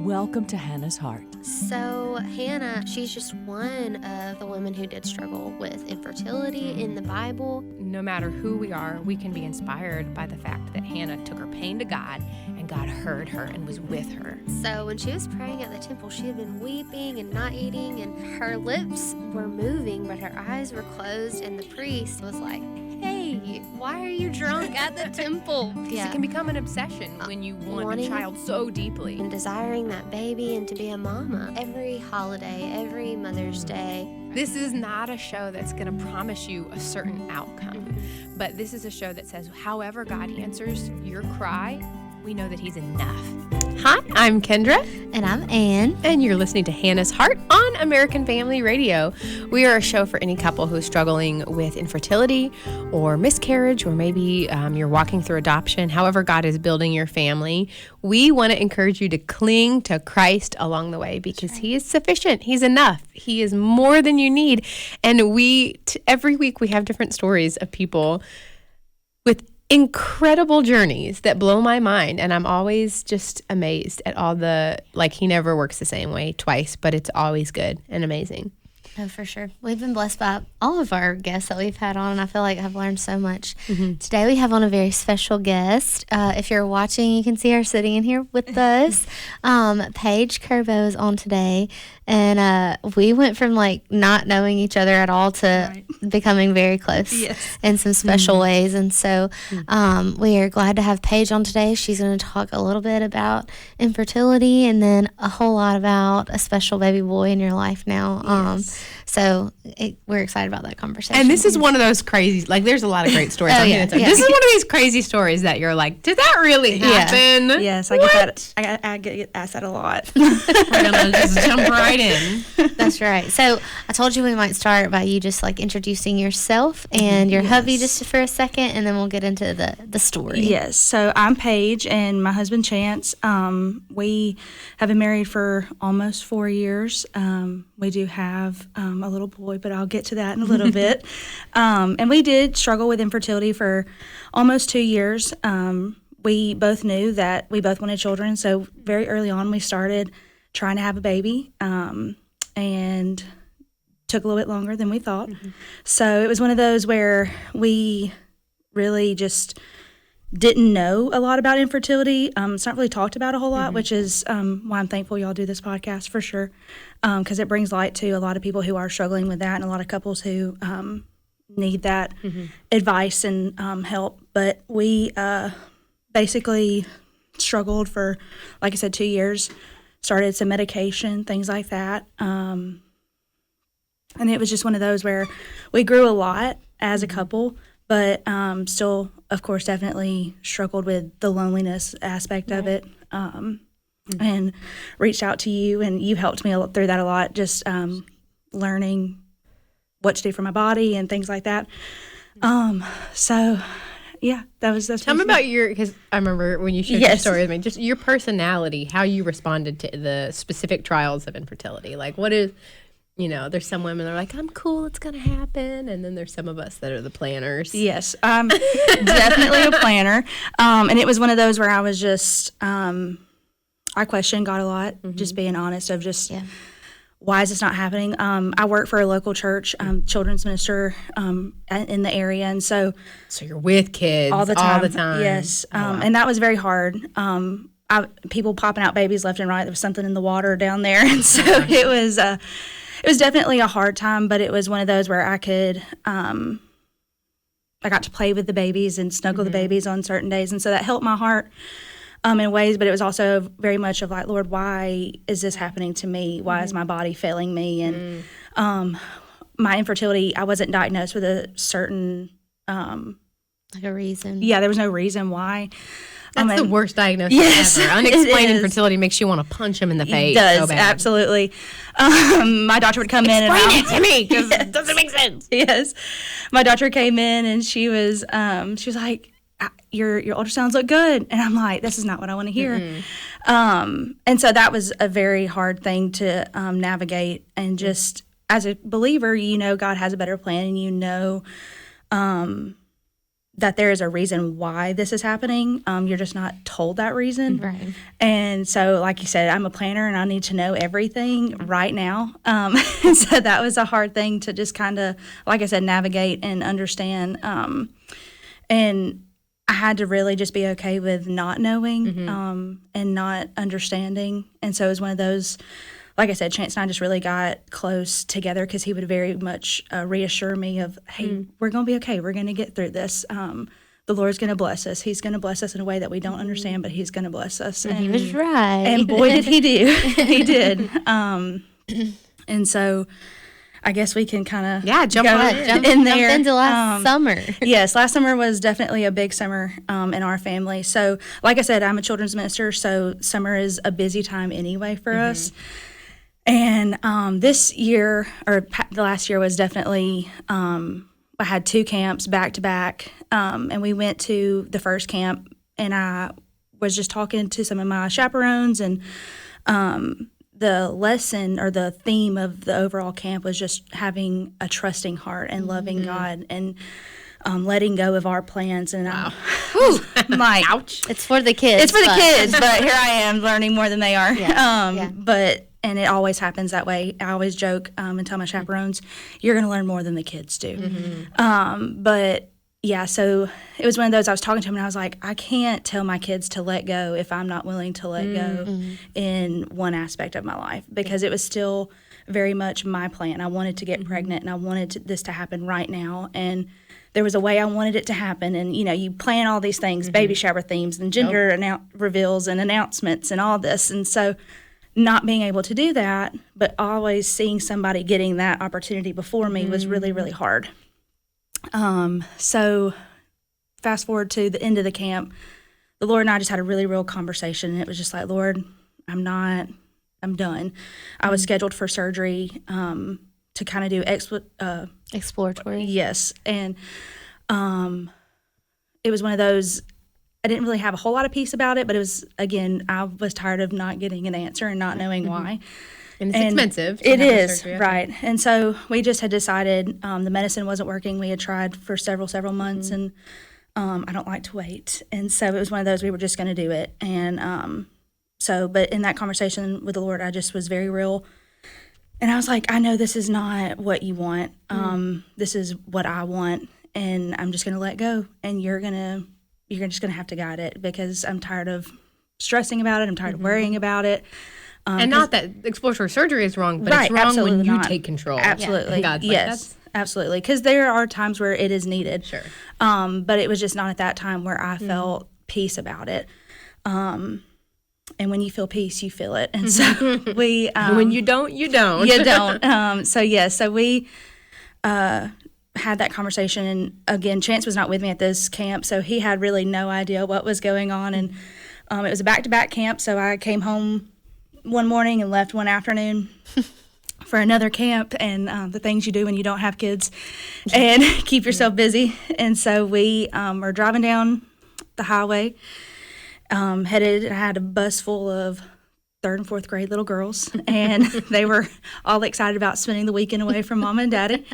Welcome to Hannah's Heart. So Hannah, she's just one of the women who did struggle with infertility in the Bible. No matter who we are, we can be inspired by the fact that Hannah took her pain to God, and God heard her and was with her. So when she was praying at the temple, she had been weeping and not eating, and her lips were moving, but her eyes were closed, and the priest was like, "Hey, why are you drunk at the temple?" It can become an obsession when you want a child so deeply. And desiring that baby and to be a mama. Every holiday, every Mother's Day. This is not a show that's going to promise you a certain outcome, but this is a show that says, however God answers your cry, we know that He's enough. Hi, I'm Kendra. And I'm Ann. And you're listening to Hannah's Heart on American Family Radio. We are a show for any couple who's struggling with infertility or miscarriage, or maybe you're walking through adoption. However God is building your family, we want to encourage you to cling to Christ along the way, because He is sufficient. He's enough. He is more than you need. And every week we have different stories of people with incredible journeys that blow my mind, and I'm always just amazed at all He never works the same way twice, but it's always good and amazing. Oh, for sure. We've been blessed by all of our guests that we've had on, and I feel like I've learned so much. Today we have on a very special guest. If you're watching, you can see her sitting in here with us. Paige Curbow is on today, and we went from not knowing each other at all to becoming very close in some special ways. And so we are glad to have Paige on today. She's going to talk a little bit about infertility, and then a whole lot about a special baby boy in your life now. So we're excited about that conversation. And this is one of those crazy, there's a lot of great stories. This is one of these crazy stories that you're like, did that really happen? Yeah. Yes, I get that. I get asked that a lot. We're going to just jump right in. That's right. So I told you we might start by you just introducing yourself and your hubby just for a second, and then we'll get into the story. Yes. So I'm Paige, and my husband Chance. We have been married for almost 4 years. We do have a little boy, but I'll get to that in a little bit. And we did struggle with infertility for almost 2 years. We both knew that we both wanted children, so very early on we started trying to have a baby, and took a little bit longer than we thought. So it was one of those where we really just didn't know a lot about infertility. It's not really talked about a whole lot, which is why I'm thankful y'all do this podcast for sure, because it brings light to a lot of people who are struggling with that, and a lot of couples who need that advice and help. But we basically struggled for, like I said, 2 years, started some medication, things like that. And it was just one of those where we grew a lot as a couple, but still, of course, definitely struggled with the loneliness aspect of it, and reached out to you, and you helped me through that a lot, just learning what to do for my body and things like that. So, yeah, that's Tell me about because I remember when you shared your story with me, just your personality, how you responded to the specific trials of infertility. What is... there's some women that are like, I'm cool, it's going to happen. And then there's some of us that are the planners. Yes, I'm definitely a planner. And it was one of those where I was just, I questioned God a lot, just being honest of just, why is this not happening? I work for a local church, children's minister in the area. And so you're with kids all the time. Yes. And that was very hard. People popping out babies left and right. There was something in the water down there. And so it was definitely a hard time, but it was one of those where I could, I got to play with the babies and snuggle the babies on certain days. And so that helped my heart in ways, but it was also very much of Lord, why is this happening to me? Why is my body failing me? And my infertility, I wasn't diagnosed with a certain... a reason. Yeah, there was no reason why. That's the worst diagnosis ever. Unexplained infertility makes you want to punch him in the face. It does, so bad. Absolutely. My doctor would come in and... Explain it to me, because it doesn't make sense. Yes. My doctor came in, and she was like, your ultrasounds look good. And I'm like, this is not what I want to hear. And so that was a very hard thing to navigate. And just as a believer, God has a better plan, and that there is a reason why this is happening. You're just not told that reason. Right. And so, like you said, I'm a planner and I need to know everything right now. So that was a hard thing to just kind of, like I said, navigate and understand. And I had to really just be okay with not knowing and not understanding. And so it was one of those, like I said, Chance and I just really got close together because he would very much reassure me of, hey, we're going to be okay. We're going to get through this. The Lord's going to bless us. He's going to bless us in a way that we don't understand, but he's going to bless us. And he was right. And boy, did he do. He did. And so I guess we can kind of jump in there. Jump into last summer. Yes, last summer was definitely a big summer in our family. So like I said, I'm a children's minister, so summer is a busy time anyway for us. And this year, or the last year, was definitely, I had 2 camps back to back. And we went to the first camp, and I was just talking to some of my chaperones, and the lesson or the theme of the overall camp was just having a trusting heart and loving God and letting go of our plans. And I'm like, ouch. It's for the kids. It's for the kids, but here I am learning more than they are. Yeah. And it always happens that way. I always joke and tell my chaperones, you're going to learn more than the kids do. But yeah, so it was one of those, I was talking to him and I was like, I can't tell my kids to let go if I'm not willing to let go in one aspect of my life, because it was still very much my plan. I wanted to get pregnant, and I wanted this to happen right now. And there was a way I wanted it to happen. And, you know, you plan all these things, baby shower themes and gender reveals and announcements and all this. And so not being able to do that, but always seeing somebody getting that opportunity before me was really, really hard. So fast forward to the end of the camp, the Lord and I just had a really real conversation, and it was just like, Lord, I'm done. I was scheduled for surgery, to kind of do Exploratory. Yes. And, it was one of those, I didn't really have a whole lot of peace about it, but it was, again, I was tired of not getting an answer and not knowing why. And it's expensive. It is, right. And so we just had decided the medicine wasn't working. We had tried for several months, and I don't like to wait. And so it was one of those, we were just going to do it. And but in that conversation with the Lord, I just was very real. And I was like, I know this is not what you want. This is what I want. And I'm just going to let go. And you're just going to have to guide it, because I'm tired of stressing about it. I'm tired of worrying about it. And not that exploratory surgery is wrong, but it's wrong when you take control. Absolutely. Yeah. Yes, absolutely. Because there are times where it is needed. Sure. But it was just not at that time where I felt peace about it. And when you feel peace, you feel it. And so we... when you don't, you don't. You don't. So we had that conversation. And again, Chance was not with me at this camp, so he had really no idea what was going on. And it was a back-to-back camp, so I came home one morning and left one afternoon for another camp, and the things you do when you don't have kids and keep yourself busy. And so we were driving down the highway, I had a bus full of 3rd and 4th grade little girls, and they were all excited about spending the weekend away from Mama and Daddy.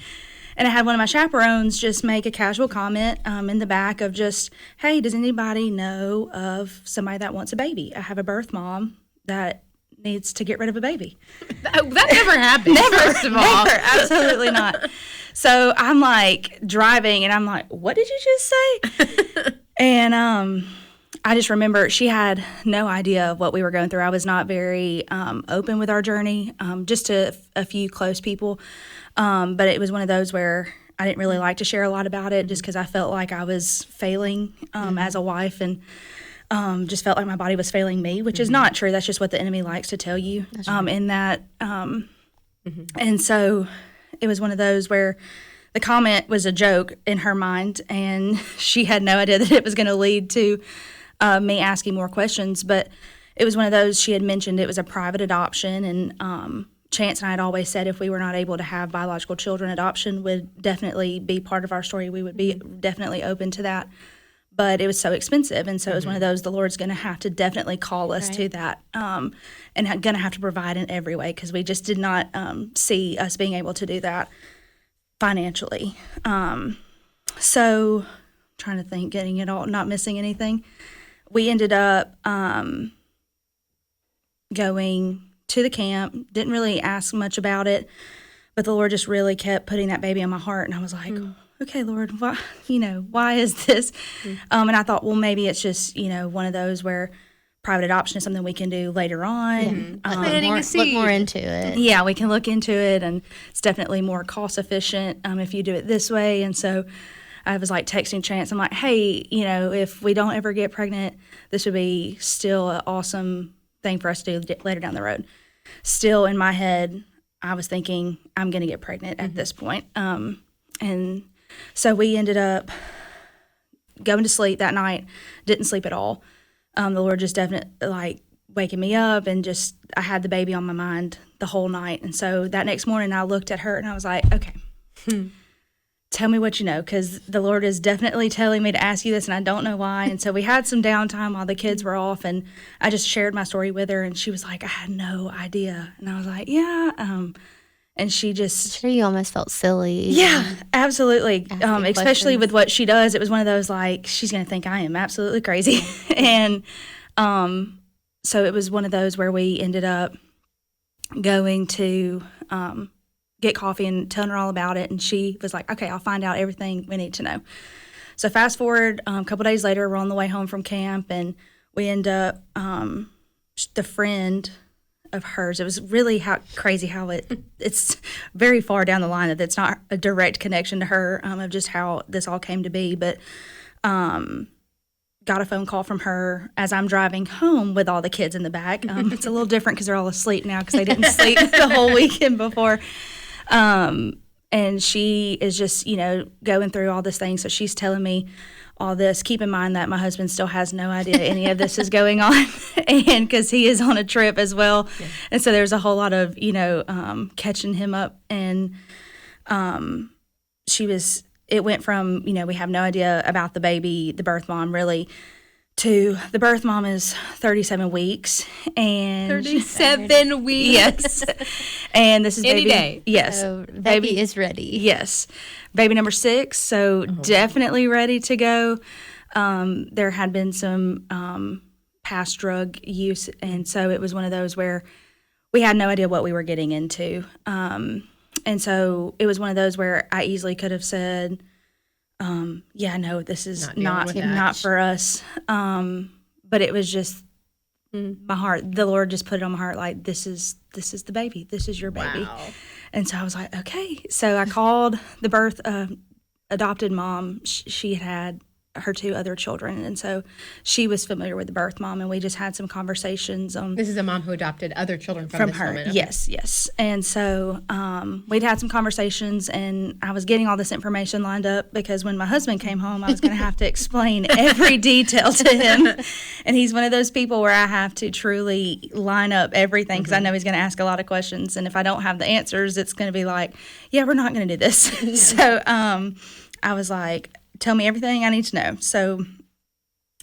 And I had one of my chaperones just make a casual comment in the back of just, hey, does anybody know of somebody that wants a baby? I have a birth mom that needs to get rid of a baby. That never happened. First of all. Never, absolutely not. So I'm like driving, and I'm like, what did you just say? And I just remember she had no idea what we were going through. I was not very open with our journey, just to a few close people. But it was one of those where I didn't really like to share a lot about it, just because I felt like I was failing as a wife, and just felt like my body was failing me, which is not true. That's just what the enemy likes to tell you. In that, and so it was one of those where the comment was a joke in her mind, and she had no idea that it was going to lead to me asking more questions. But it was one of those, she had mentioned it was a private adoption, and Chance and I had always said if we were not able to have biological children, adoption would definitely be part of our story. We would be definitely open to that. But it was so expensive, and so it was one of those, the Lord's going to have to definitely call us to that, and going to have to provide in every way, because we just did not see us being able to do that financially. So trying to think, getting it all, not missing anything. We ended up going to the camp, didn't really ask much about it, but the Lord just really kept putting that baby on my heart. And I was like, okay, Lord, why is this? And I thought, well, maybe it's just, one of those where private adoption is something we can do later on. Look more into it. Yeah, we can look into it, and it's definitely more cost efficient if you do it this way. And so I was like texting Chance. I'm like, hey, if we don't ever get pregnant, this would be still an awesome thing for us to do later down the road. Still in my head, I was thinking I'm going to get pregnant at this point. And so we ended up going to sleep that night, didn't sleep at all. The Lord just definitely waking me up, and just I had the baby on my mind the whole night. And so that next morning I looked at her and I was like, okay, tell me what you know, because the Lord is definitely telling me to ask you this and I don't know why. And so we had some downtime while the kids were off, and I just shared my story with her, and she was like, I had no idea. And I was like, yeah. And she just... I'm sure you almost felt silly. Yeah, absolutely. Especially with what she does. It was one of those, she's going to think I am absolutely crazy. And so it was one of those where we ended up going to get coffee and telling her all about it. And she was like, okay, I'll find out everything we need to know. So fast forward, a couple days later, we're on the way home from camp, and we end up, the friend of hers, it was really crazy how it's very far down the line that it's not a direct connection to her, of just how this all came to be, but got a phone call from her as I'm driving home with all the kids in the back. It's a little different because they're all asleep now because they didn't sleep the whole weekend before. And she is just, going through all this thing. So she's telling me all this. Keep in mind that my husband still has no idea any of this is going on, and because he is on a trip as well. Yeah. And so there's a whole lot of, catching him up. And it went from, we have no idea about the baby, the birth mom really, to the birth mom is 37 weeks. And 37 weeks? Yes. And this is any baby, day. Yes. So baby is ready. Yes. Baby number 6, so definitely ready to go. There had been some past drug use, and so it was one of those where we had no idea what we were getting into. And so it was one of those where I easily could have said, yeah, no, this is not for us. But it was just my heart. The Lord just put it on my heart, this is the baby. This is your baby. Wow. And so I was like, okay. So I called the adopted mom. She had her 2 other children, and so she was familiar with the birth mom, and we just had some conversations on... This is a mom who adopted other children from this her. woman. Okay. Yes. And so we'd had some conversations, and I was getting all this information lined up because when my husband came home, I was going to have to explain every detail to him. And he's one of those people where I have to truly line up everything because I know he's going to ask a lot of questions, and if I don't have the answers, it's going to be like, yeah, we're not going to do this. So I was like, tell me everything I need to know. So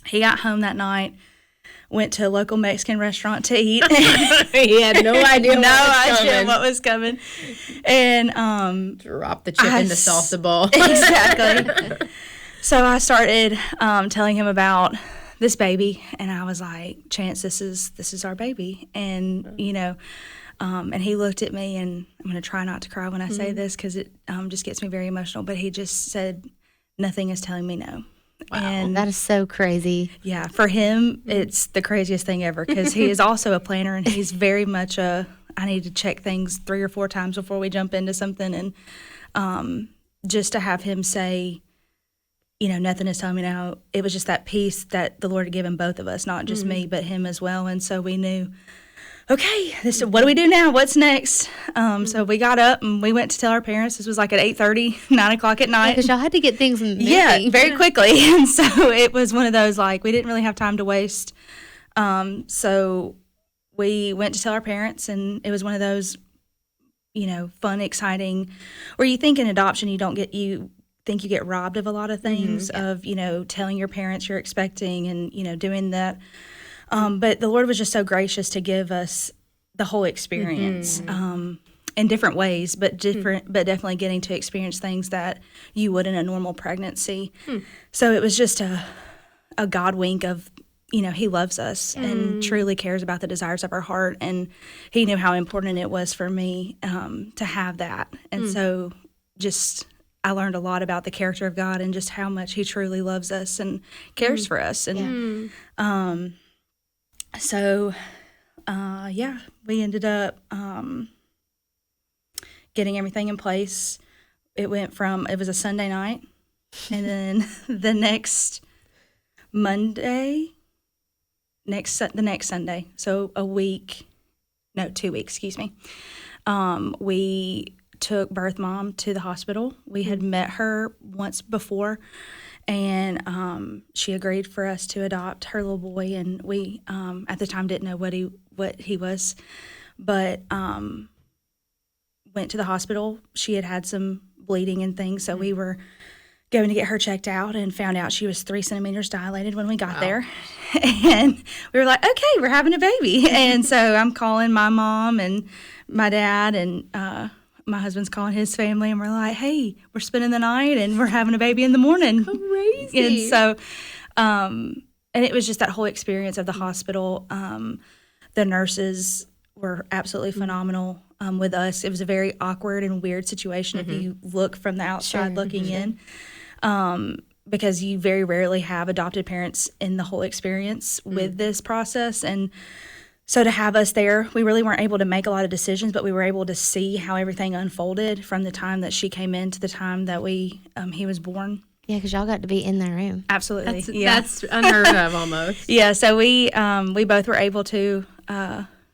he got home that night, went to a local Mexican restaurant to eat. He had no idea what was coming. And drop the chip in the salsa bowl. Exactly. So I started telling him about this baby, and I was like, Chance, this is our baby. And and he looked at me, and I'm going to try not to cry when I say this because it just gets me very emotional, but he just said, nothing is telling me no. Wow, and that is so crazy. Yeah, for him, it's the craziest thing ever because he is also a planner, and he's very much I need to check things 3 or 4 times before we jump into something. And just to have him say, nothing is telling me no, it was just that peace that the Lord had given both of us, not just me, but him as well. And so we knew, okay, what do we do now? What's next? So we got up and we went to tell our parents. This was like at 8:30, 9 o'clock at night. Because y'all had to get things moving. Yeah, very quickly. And so it was one of those, we didn't really have time to waste. So we went to tell our parents, and it was one of those, fun, exciting, where you think in adoption you think you get robbed of a lot of things, of, telling your parents you're expecting and, doing that. But the Lord was just so gracious to give us the whole experience. in different ways, but definitely getting to experience things that you would in a normal pregnancy. So it was just a God wink of, he loves us and truly cares about the desires of our heart. And he knew how important it was for me to have that. And so just I learned a lot about the character of God and just how much he truly loves us and cares for us. And we ended up getting everything in place. It was a Sunday night, and then the next Monday, the next Sunday, so 2 weeks, excuse me, we took birth mom to the hospital. We had met her once before, and she agreed for us to adopt her little boy, and we at the time didn't know what he was, but went to the hospital. She had some bleeding and things, so we were going to get her checked out and found out she was 3 centimeters dilated when we got there. And we were like, okay, we're having a baby. And so I'm calling my mom and my dad, and my husband's calling his family, and we're like, hey, we're spending the night and we're having a baby in the morning. Crazy. And so, and it was just that whole experience of the hospital. The nurses were absolutely phenomenal with us. It was a very awkward and weird situation if you look from the outside looking in, because you very rarely have adopted parents in the whole experience with this process. And so to have us there, we really weren't able to make a lot of decisions, but we were able to see how everything unfolded from the time that she came in to the time that he was born. Yeah, because y'all got to be in that room. Absolutely. That's unheard of almost. Yeah, so we both were able to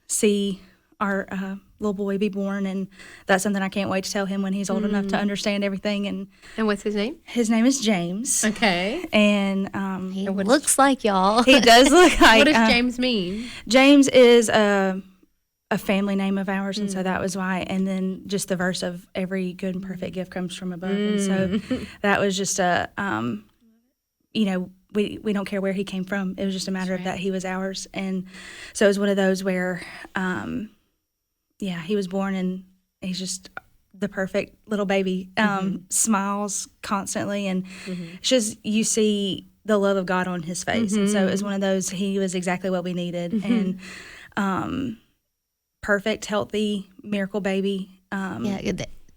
see our little boy be born, and that's something I can't wait to tell him when he's old enough to understand everything. And what's his name? His name is James. Okay. And He looks like y'all. he does look like. What does James mean? James is a family name of ours, and so that was why. And then just the verse of every good and perfect gift comes from above, and so that was just we don't care where he came from. It was just a matter of that he was ours, and so it was one of those where, he was born, and he's just the perfect little baby. Smiles constantly, and it's just you see the love of God on his face, and so it was one of those. He was exactly what we needed, and perfect, healthy, miracle baby.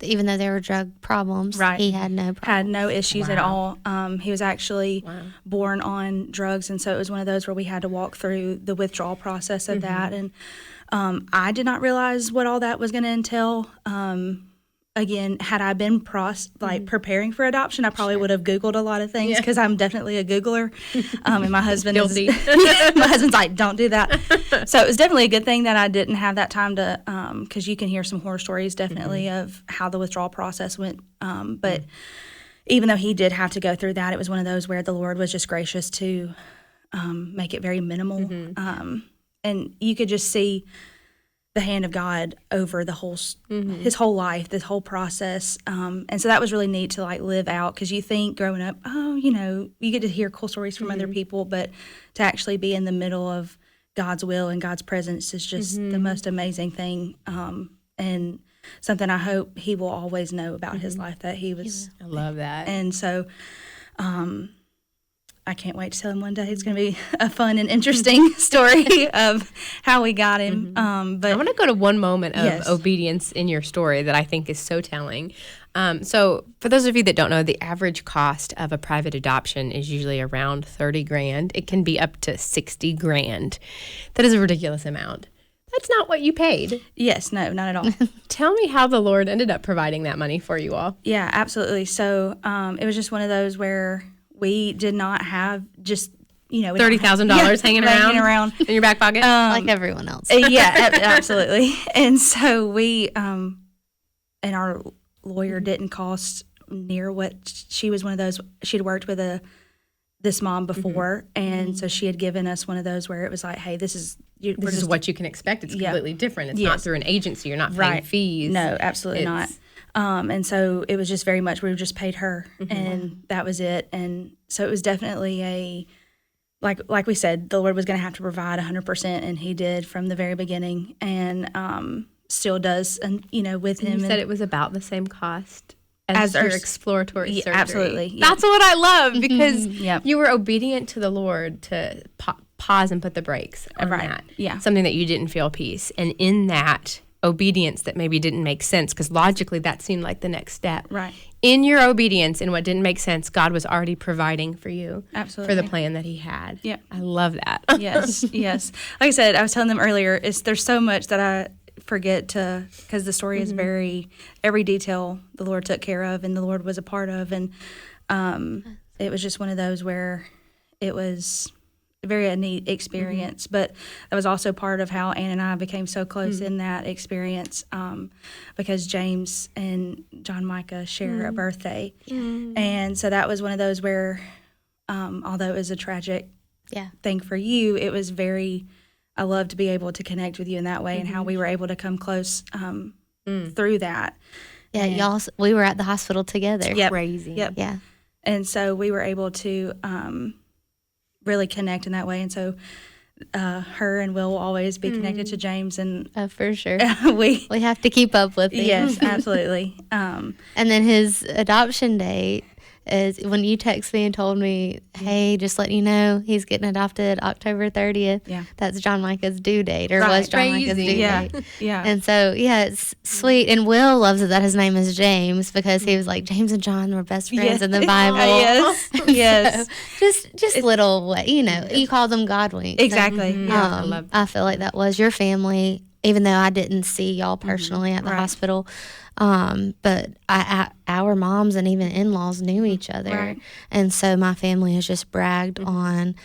Even though there were drug problems, he had no problems. Had no issues at all. He was actually born on drugs, and so it was one of those where we had to walk through the withdrawal process of that. And I did not realize what all that was going to entail. Again, had I been preparing for adoption, I probably would have Googled a lot of things, because I'm definitely a Googler. And my husband my husband's like, don't do that. So it was definitely a good thing that I didn't have that time to, because you can hear some horror stories definitely of how the withdrawal process went. But even though he did have to go through that, it was one of those where the Lord was just gracious to make it very minimal. And you could just see the hand of God over the whole his whole life, this whole process, and so that was really neat to live out, because you think growing up, you get to hear cool stories from other people, but to actually be in the middle of God's will and God's presence is just the most amazing thing, and something I hope he will always know about his life, that he was. I love that. And so I can't wait to tell him one day. It's going to be a fun and interesting story of how we got him. But I want to go to one moment of obedience in your story that I think is so telling. So for those of you that don't know, the average cost of a private adoption is usually around $30,000. It can be up to $60,000. That is a ridiculous amount. That's not what you paid. Yes, no, not at all. Tell me how the Lord ended up providing that money for you all. Yeah, absolutely. So it was just one of those where we did not have just, $30,000 hanging around in your back pocket, like everyone else. Absolutely. And so we, and our lawyer didn't cost near what she was one of those. She'd worked with this mom before, and so she had given us one of those where it was like, hey, this is what you can expect. It's completely different. It's not through an agency. You're not paying fees. No, absolutely not. And so it was just very much, we just paid her, and that was it. And so it was definitely like we said, the Lord was going to have to provide 100%, and he did from the very beginning. And still does, and with him. You said it was about the same cost as your exploratory surgery. Absolutely. Yeah. That's what I love, because Yep. you were obedient to the Lord to pause and put the brakes on Right. that. Yeah. Something that you didn't feel peace. And in that obedience that maybe didn't make sense, because logically that seemed like the next step. Right. In your obedience in what didn't make sense, God was already providing for you. Absolutely. For the plan that he had. Yeah. I love that. Yes. Like I said, I was telling them earlier, there's so much that I forget to, because the story is every detail the Lord took care of and the Lord was a part of. And it was just one of those where it was a very neat experience. But that was also part of how Ann and I became so close in that experience, because James and John Micah share a birthday. And so that was one of those where, although it was a tragic thing for you, it was I love to be able to connect with you in that way, and how we were able to come close through that. Yeah, we were at the hospital together. Yep. Crazy. Yep. Yeah. And so we were able to really connect in that way. And so her and Will always be connected to James, and Oh, for sure. we We have to keep up with it. yes, absolutely. And then his adoption date is when you text me and told me, hey, just letting you know, he's getting adopted October 30th. Yeah. That's John Micah's due date, or Right. was John Micah's due Yeah. date. Yeah. And so, it's sweet. And Will loves it that his name is James, because he was like, James and John were best friends in the Bible. Yes. Yes. So, just little, you call them God winks. Exactly. Yeah. I feel like that was your family, even though I didn't see y'all personally at the Right. hospital. But our moms and even in-laws knew each other. Right. And so my family has just bragged on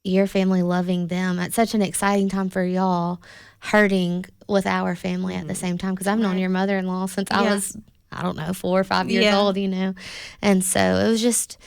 your family loving them at such an exciting time for y'all, hurting with our family at the same time. Because I've known your mother-in-law since I was, 4 or 5 years old, And so it was just,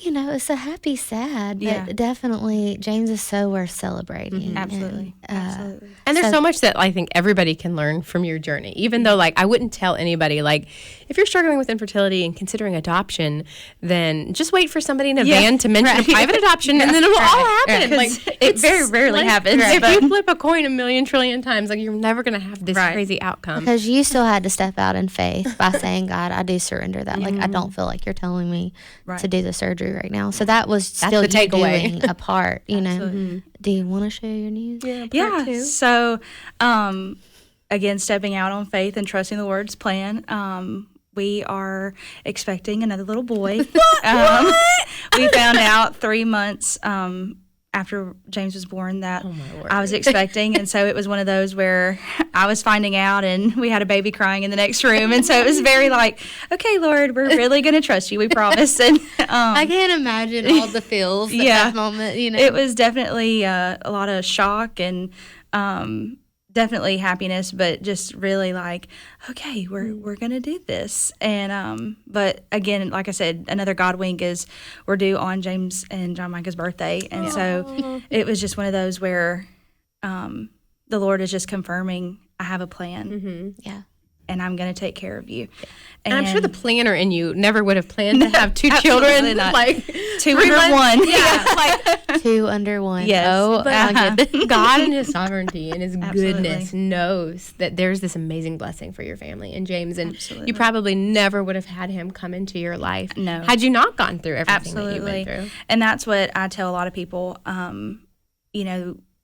it's a happy, sad, but definitely James is so worth celebrating. Absolutely. Absolutely. And there's so much that I think everybody can learn from your journey, even though, I wouldn't tell anybody, if you're struggling with infertility and considering adoption, then just wait for somebody in a van to mention a private adoption, and then it will all happen. It very rarely happens. If but- you flip a coin a million trillion times, you're never going to have this crazy outcome. Because you still had to step out in faith by saying, God, I do surrender that. I don't feel like you're telling me to do the surgery right now. So that was still the you takeaway. doing a part, Do you want to share your news? Yeah. So, again, stepping out on faith and trusting the Lord's plan. We are expecting another little boy. We found out 3 months after James was born that I was expecting, and so it was one of those where I was finding out, and we had a baby crying in the next room, and so it was very okay, Lord, we're really going to trust you, we promise. And I can't imagine all the feels at that moment. It was definitely a lot of shock and definitely happiness, but just really okay, we're gonna do this. And but again, like I said, another God wink is we're due on James and John Micah's birthday, and so it was just one of those where the Lord is just confirming I have a plan. Yeah. And I'm going to take care of you. And I'm sure the planner in you never would have planned to have 2 children. Not. 2 under one. Yeah. 2 under 1. Yes. Oh, my goodness. God in his sovereignty and his Absolutely. goodness knows that there's this amazing blessing for your family and James. And Absolutely. you probably never would have had him come into your life No. had you not gone through everything Absolutely. that you went through. And that's what I tell a lot of people.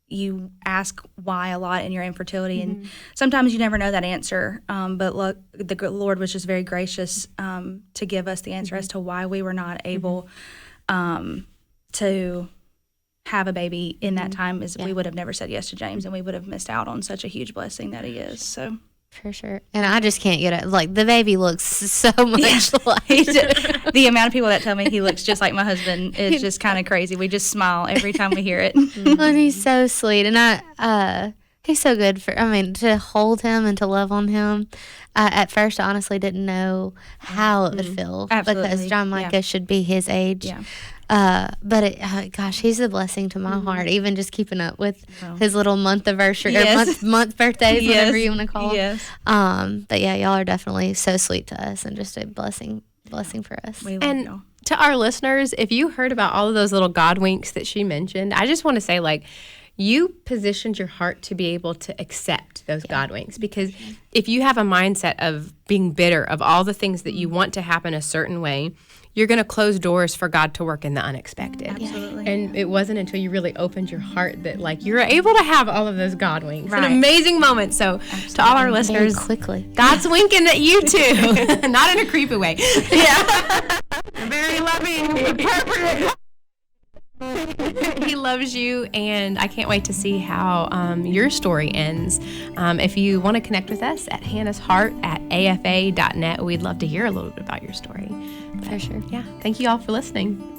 You ask why a lot in your infertility, and sometimes you never know that answer. But look, the Lord was just very gracious to give us the answer as to why we were not able to have a baby in that time. Is we would have never said yes to James, and we would have missed out on such a huge blessing that he is. So. For sure. And I just can't get it. The baby looks so much like. The amount of people that tell me he looks just like my husband is just kind of crazy. We just smile every time we hear it. And he's so sweet. And he's so good to hold him and to love on him. At first, I honestly didn't know how it would feel. Absolutely. Because John Micah should be his age. Yeah. But gosh, he's a blessing to my heart. Even just keeping up with his little month anniversary Yes. or month birthdays, Yes. whatever you want to call them. Yes. But yeah, y'all are definitely so sweet to us and just a blessing for us. We love And y'all. to our listeners, if you heard about all of those little God winks that she mentioned, I just want to say, you positioned your heart to be able to accept those God winks. Because if you have a mindset of being bitter of all the things that you want to happen a certain way, you're going to close doors for God to work in the unexpected. Absolutely. And it wasn't until you really opened your heart that, like, you're able to have all of those God winks. Right. An amazing moment. So to all our listeners, Very quickly. God's winking at you too. Not in a creepy way. Yeah. Very loving, appropriate. He loves you, and I can't wait to see how your story ends. If you want to connect with us at hannahsheart@afa.net, we'd love to hear a little bit about your story. For sure. Yeah. Thank you all for listening.